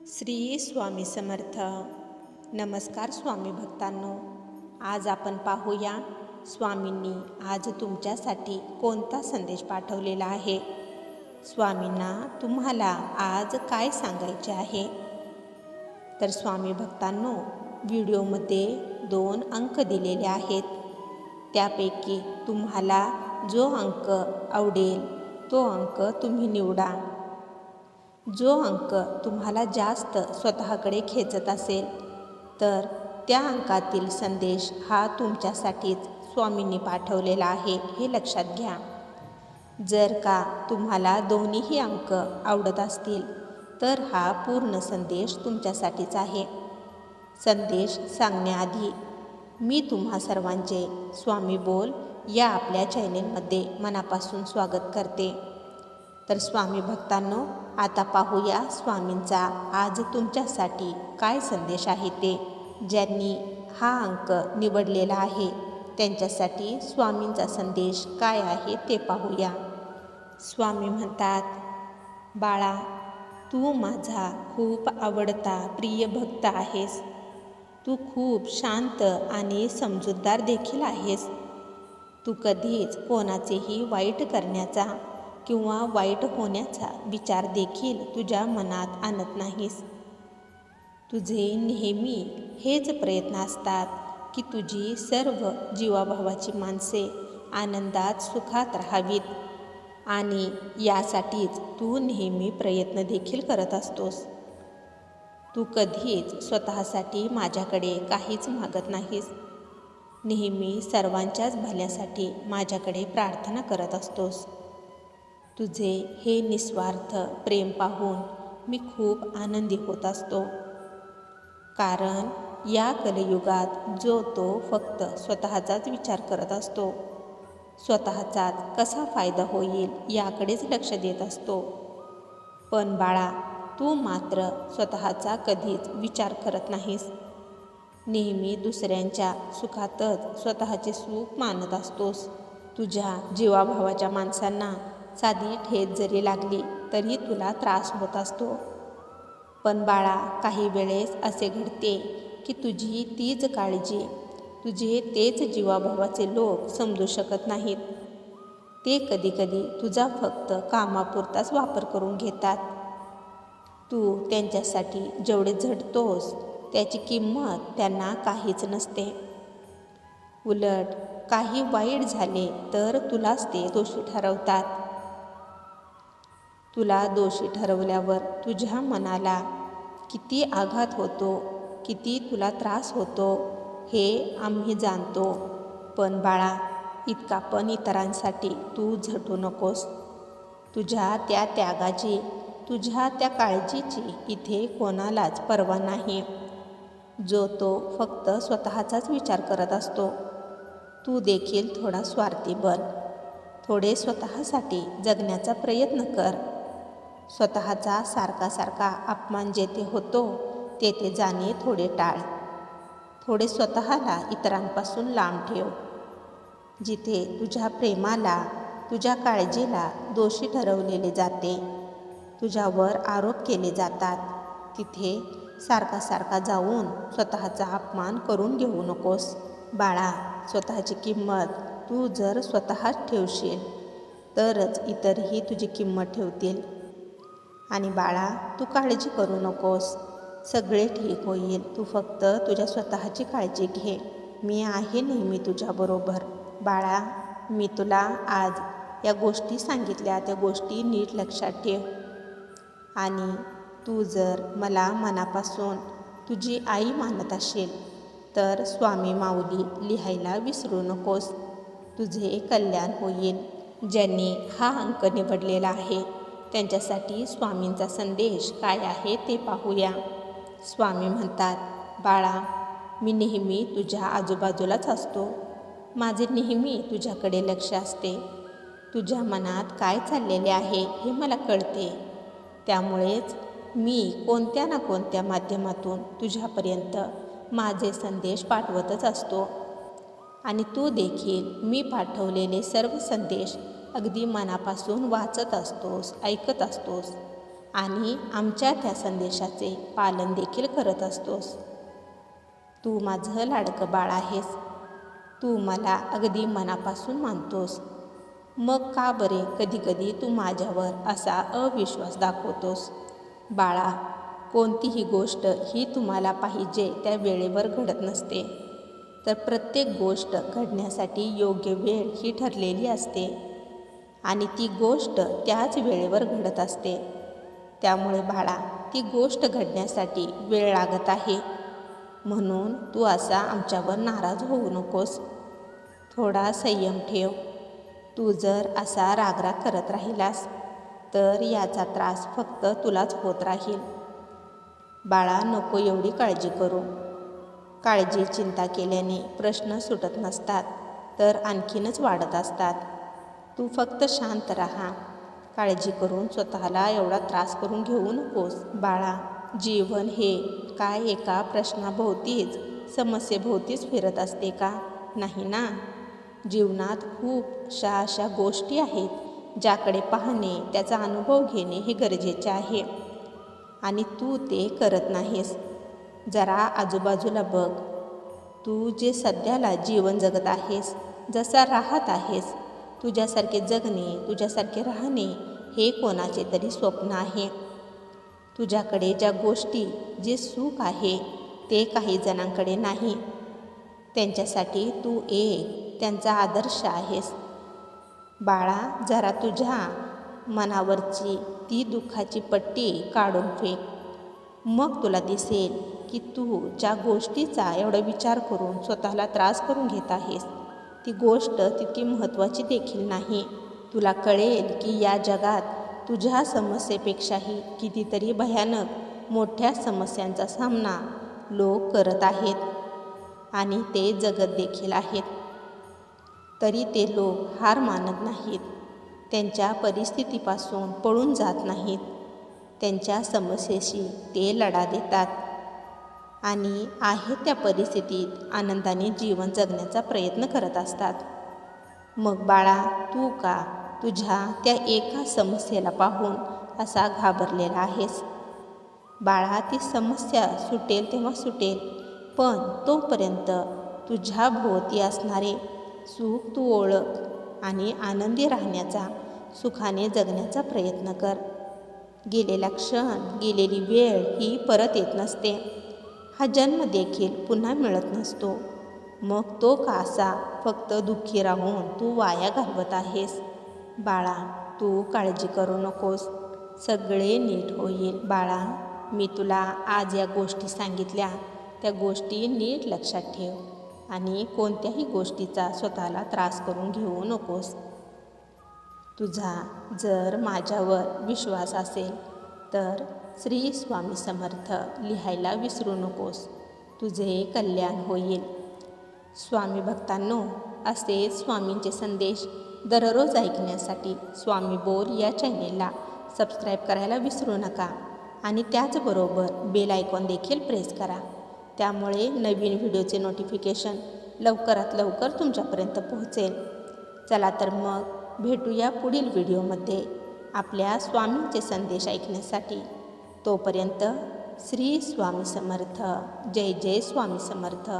श्री स्वामी समर्थ. नमस्कार स्वामी भक्तांनो. आज आपण पाहूया स्वामींनी आज तुमच्यासाठी कोणता संदेश पाठवलेला आहे. स्वामींना तुम्हाला आज काय सांगायचे आहे. तर स्वामी भक्तांनो, व्हिडिओमध्ये 2 अंक दिलेले आहेत. त्यापैकी तुम्हाला जो अंक आवडेल तो अंक तुम्ही निवडा. जो अंक तुम्हाला जास्त स्वतःकडे खेचत असेल तर त्या अंकातील संदेश हा तुमच्यासाठीच स्वामींनी पाठवलेला आहे, हे लक्षात घ्या. जर का तुम्हाला दोन्हीही अंक आवडत असतील तर हा पूर्ण संदेश तुमच्यासाठीच आहे. संदेश सांगण्याआधी मी तुम्हा सर्वांचे स्वामी बोल या आपल्या चॅनेलमध्ये मनापासून स्वागत करते. तर स्वामी भक्तांनो, आता पाहूया स्वामींचा आज तुमच्यासाठी काय संदेश आहे ते. ज्यांनी हा अंक निवडलेला आहे त्यांच्यासाठी स्वामींचा संदेश काय आहे ते पाहूया. स्वामी म्हणतात, बाळा, तू माझा खूप आवडता प्रिय भक्त आहेस. तू खूप शांत आणि समजूतदार देखील आहेस. तू कधीच कोणाचेही वाईट करण्याचा किंवा वाईट होण्याचा विचार देखील तुझ्या मनात आणत नाहीस. तुझे नेहमी हेच प्रयत्न असतात की तुझी सर्व जीवाभावाची माणसे आनंदात सुखात राहावीत आणि यासाठीच तू नेहमी प्रयत्न देखील करत असतोस. तू कधीच स्वतःसाठी माझ्याकडे काहीच मागत नाहीस. नेहमी सर्वांच्याच भल्यासाठी माझ्याकडे प्रार्थना करत असतोस. तुझे हे निस्वार्थ प्रेम पाहून मी खूप आनंदी होत असतो. कारण या कलियुगात जो तो फक्त स्वतःचाच विचार करत असतो, स्वतःचाच कसा फायदा होईल याकडेच लक्ष देत असतो. पण बाळा, तू मात्र स्वतःचा कधीच विचार करत नाहीस. नेहमी दुसऱ्यांच्या सुखातच स्वतःचे सुख मानत असतोस. तुझ्या जीवाभावाच्या माणसांना साधी ठेच जरी लागली तरी तुला त्रास होत असतो. पण बाळा, काही वेळेस असे घडते की तुझी तीच काळजी तुझे तेच जीवाभावाचे लोक समजू शकत नाहीत. ते कधीकधी तुझा फक्त कामापुरताच वापर करून घेतात. तू त्यांच्यासाठी जेवढे झटतोस त्याची किंमत त्यांना काहीच नसते. उलट काही वाईट झाले तर तुलाच ते दोषी ठरवतात. तुला दोषी ठरवल्यावर तुझ्या मनाला किती आघात होतो, किती तुला त्रास होतो हे आम्ही जाणतो. पण बाळा, इतका पण इतरांसाठी तू झटू नकोस. तुझ्या त्या त्यागाची, तुझ्या त्या काळजीची इथे कोणालाच पर्वा नाही. जो तो फक्त स्वतःचाच विचार करत असतो. तू देखील थोडा स्वार्थी बन. थोडे स्वतःसाठी जगण्याचा प्रयत्न कर. स्वतःचा सारखा अपमान जेथे होतो तेथे जाणे थोडे टाळ. थोडे स्वतःला इतरांपासून लांब ठेव. जिथे तुझ्या प्रेमाला, तुझ्या काळजीला दोषी ठरवलेले जाते, तुझ्यावर आरोप केले जातात, तिथे सारखा जाऊन स्वतःचा अपमान करून घेऊ नकोस. बाळा, स्वतःची किंमत तू जर स्वतःच ठेवशील तरच इतरही तुझी किंमत ठेवतील. आणि बाळा, तू काळजी करू नकोस. सगळे ठीक होईल. तू फक्त तुझ्या स्वतःची काळजी घे. मी आहे नेहमी तुझ्याबरोबर. बाळा, मी तुला आज या गोष्टी सांगितल्या त्या गोष्टी नीट लक्षात ठेव. आणि तू जर मला मनापासून तुझी आई मानत असेल तर स्वामी माऊली लिहायला विसरू नकोस. तुझे कल्याण होईल. ज्यांनी हा अंक निवडलेला आहे त्यांच्यासाठी स्वामींचा संदेश काय आहे ते पाहूया. स्वामी म्हणतात, बाळा, मी नेहमी तुझ्या आजूबाजूलाच असतो. माझे नेहमी तुझ्याकडे लक्ष असते. तुझ्या मनात काय चाललेले आहे हे मला कळते. त्यामुळेच मी कोणत्या ना कोणत्या माध्यमातून तुझ्यापर्यंत माझे संदेश पाठवतच असतो. आणि तू देखील मी पाठवलेले सर्व संदेश अगदी मनापासून वाचत असतोस, ऐकत असतोस. आणि आमच्या त्या संदेशाचे पालन देखील करत असतोस. तू माझं लाडकं बाळ आहेस. तू मला अगदी मनापासून मानतोस. मग का बरे कधीकधी तू माझ्यावर असा अविश्वास दाखवतोस? बाळा, कोणतीही गोष्ट ही तुम्हाला पाहिजे त्या वेळेवर घडत नसते. तर प्रत्येक गोष्ट घडण्यासाठी योग्य वेळ ही ठरलेली असते आणि ती गोष्ट त्याच वेळेवर घडत असते. त्यामुळे बाळा, ती गोष्ट घडण्यासाठी वेळ लागत आहे. म्हणून तू असा आमच्यावर नाराज होऊ नकोस. थोडा संयम ठेव. तू जर असा रागराग करत राहिलास तर याचा त्रास फक्त तुलाच होत राहील. बाळा, नको एवढी काळजी करू. काळजी चिंता केल्याने प्रश्न सुटत नसतात तर आणखीनच वाढत असतात. तू फक्त शांत राहा. काळजी करून स्वतःला एवढा त्रास करून घेऊ नकोस. बाळा, जीवन हे काय एका प्रश्नाभोवतीच समस्येभोवतीच फिरत असते का? नाही ना. जीवनात खूपशा अशा गोष्टी आहेत ज्याकडे पाहणे, त्याचा अनुभव घेणे हे गरजेचे आहे आणि तू ते करत नाहीस. जरा आजूबाजूला बघ. तू जे सध्याला जीवन जगत आहेस, जसा राहत आहेस, तुझ्यासारखे जगणे, तुझ्यासारखे राहणे हे कोणाचे तरी स्वप्न आहे. तुझ्याकडे ज्या गोष्टी, जे सुख आहे ते काही जणांकडे नाही. त्यांच्यासाठी तू एक त्यांचा आदर्श आहेस. बाळा, जरा तुझ्या मनावरची ती दुःखाची पट्टी काढून फेक. मग तुला दिसेल की तू ज्या गोष्टीचा एवढा विचार करून स्वतःला त्रास करून घेत आहेस ती गोष्ट तितकी महत्त्वाची देखील नाही. तुला कळेल की या जगात तुझ्या समस्येपेक्षाही कितीतरी भयानक मोठ्या समस्यांचा सामना लोक करत आहेत आणि ते जगत देखील आहेत. तरी ते लोक हार मानत नाहीत. त्यांच्या परिस्थितीपासून पळून जात नाहीत. त्यांच्या समस्येशी ते लढा देतात आणि आहे त्या परिस्थितीत आनंदाने जीवन जगण्याचा प्रयत्न करत असतात. मग बाळा, तू का तुझ्या त्या एका समस्येला पाहून असा घाबरलेला आहेस? बाळा, ती समस्या सुटेल तेव्हा सुटेल, पण तोपर्यंत तुझ्या भोवती असणारे सुख तू ओळख आणि आनंदी राहण्याचा, सुखाने जगण्याचा प्रयत्न कर. गेलेला क्षण, गेलेली वेळ ही परत येत नसते. हा जन्म देखील पुन्हा मिळत नसतो. मग तो का असा फक्त दुःखी राहून तू वाया घालवत आहेस? बाळा, तू काळजी करू नकोस. सगळे नीट होईल. बाळा, मी तुला आज या गोष्टी सांगितल्या, त्या गोष्टी नीट लक्षात ठेव आणि कोणत्याही गोष्टीचा स्वतःला त्रास करून घेऊ नकोस. तुझा जर माझ्यावर विश्वास असेल तर श्री स्वामी समर्थ लिहायला विसरू नकोस. तुझे कल्याण होईल. स्वामी भक्तांनो, असेच स्वामींचे संदेश दररोज ऐकण्यासाठी स्वामी बोल या चॅनेलला सबस्क्राईब करायला विसरू नका आणि त्याचबरोबर बेल आयकॉन देखील प्रेस करा. त्यामुळे नवीन व्हिडिओचे नोटिफिकेशन लवकरात लवकर तुमच्यापर्यंत पोहोचेल. चला तर मग भेटूया पुढील व्हिडिओमध्ये आपल्या स्वामींचे संदेश ऐकण्यासाठी. तोपर्यंत श्री स्वामी समर्थ. जय जय स्वामी समर्थ.